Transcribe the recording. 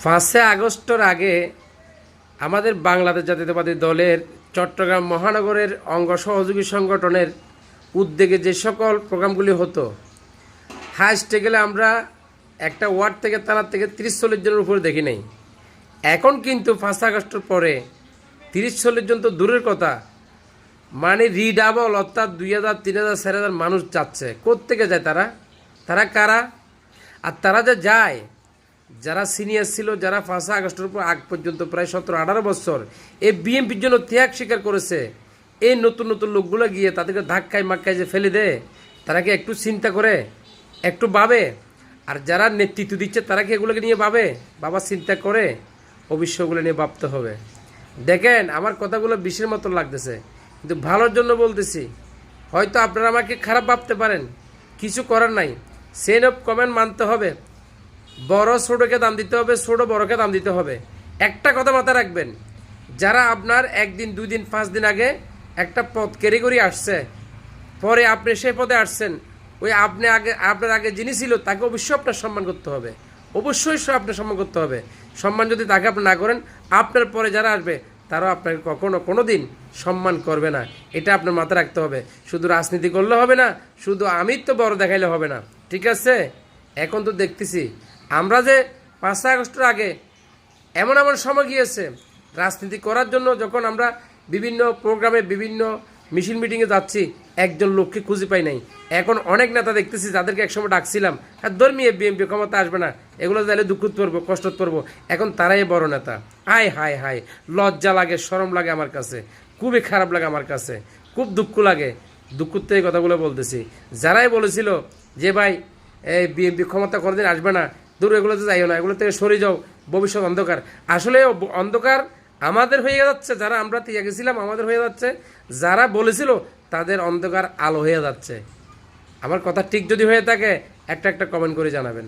5 আগস্টের আগে আমাদের বাংলাদেশ জাতীয়তাবাদী দলের চট্টগ্রাম মহানগরের অঙ্গ সহযোগী সংগঠনের উদ্যোগে যে সকল প্রোগ্রামগুলি হতো, হাইস্টে গেলে আমরা একটা ওয়ার্ড থেকে থানার থেকে 30-40 জনের উপরে দেখি নাই। এখন কিন্তু 5 আগস্টের পরে 30-40 জন তো দূরের কথা, মানে রিডাবল, অর্থাৎ 2000, 3000, 4000 মানুষ যাচ্ছে। কোত্থেকে যায় তারা? তারা কারা? আর তারা যে যায়, যারা সিনিয়র ছিল, যারা 5 আগস্টের উপর আগ পর্যন্ত প্রায় 17-18 বছর এই বিএনপির জন্য ত্যাগ স্বীকার করেছে, এই নতুন নতুন লোকগুলো গিয়ে তাদেরকে ধাক্কায় মাক্কায় যে ফেলে দেয়, তারা কি একটু চিন্তা করে, একটু ভাবে? আর যারা নেতৃত্ব দিচ্ছে তারা কি এগুলোকে নিয়ে ভাবে? বাবা চিন্তা করে অবশ্যই ওগুলো নিয়ে ভাবতে হবে। দেখেন, আমার কথাগুলো বিষের মতো লাগতেছে, কিন্তু ভালোর জন্য বলতেছি। হয়তো আপনারা আমাকে খারাপ ভাবতে পারেন, কিছু করার নাই, সেন অফ কমেন্ট মানতে হবে। বড় ছোটোকে দাম দিতে হবে, ছোটো বড়কে দাম দিতে হবে। একটা কথা মাথায় রাখবেন, যারা আপনার 1 দিন 2 দিন 5 দিন আগে একটা পদ ক্যারি করে আসছে, পরে আপনি সেই পদে আসছেন, ওই আপনার আগে যিনি ছিল তাকে অবশ্যই আপনার সম্মান করতে হবে, অবশ্যই আপনার সম্মান করতে হবে। সম্মান যদি তাকে আপনি না করেন, আপনার পরে যারা আসবে তারাও আপনাকে কখনো কোনো দিন সম্মান করবে না। এটা আপনার মাথায় রাখতে হবে। শুধু রাজনীতি করলে হবে না, শুধু আমি তো বড় দেখাইলে হবে না, ঠিক আছে? এখন তো দেখতেছি আমরা যে 5 আগস্টের আগে এমন এমন সময় গিয়েছে রাজনীতি করার জন্য, যখন আমরা বিভিন্ন প্রোগ্রামে, বিভিন্ন মিছিল মিটিংয়ে যাচ্ছি, একজন লোককে খুঁজে পাই নাই। এখন অনেক নেতা দেখতেছি যাদেরকে একসময় ডাকছিলাম, আর ধর্মীয় বিএনপি ক্ষমতা আসবে না, এগুলো যাইলে দুঃখ পড়বো, কষ্ট পড়বো, এখন তারাই বড় নেতা। হায় হায় হায়, লজ্জা লাগে, শরম লাগে, আমার কাছে খুবই খারাপ লাগে, আমার কাছে খুব দুঃখ লাগে। দুঃখ থেকে কথাগুলো বলতেছি। যারাই বলেছিল যে ভাই এই বিএনপি ক্ষমতা কোনোদিন আসবে না, দূর, এগুলোতে যাইও না, এগুলো থেকে সরে যাও, ভবিষ্যৎ অন্ধকার। আসলে অন্ধকার আমাদের হয়ে যাচ্ছে, যারা আমরা তিয়া গেছিলাম আমাদের হয়ে যাচ্ছে, যারা বলেছিল তাদের অন্ধকার আলো হয়ে যাচ্ছে। আমার কথা ঠিক যদি হয়ে থাকে একটা একটা কমেন্ট করে জানাবেন।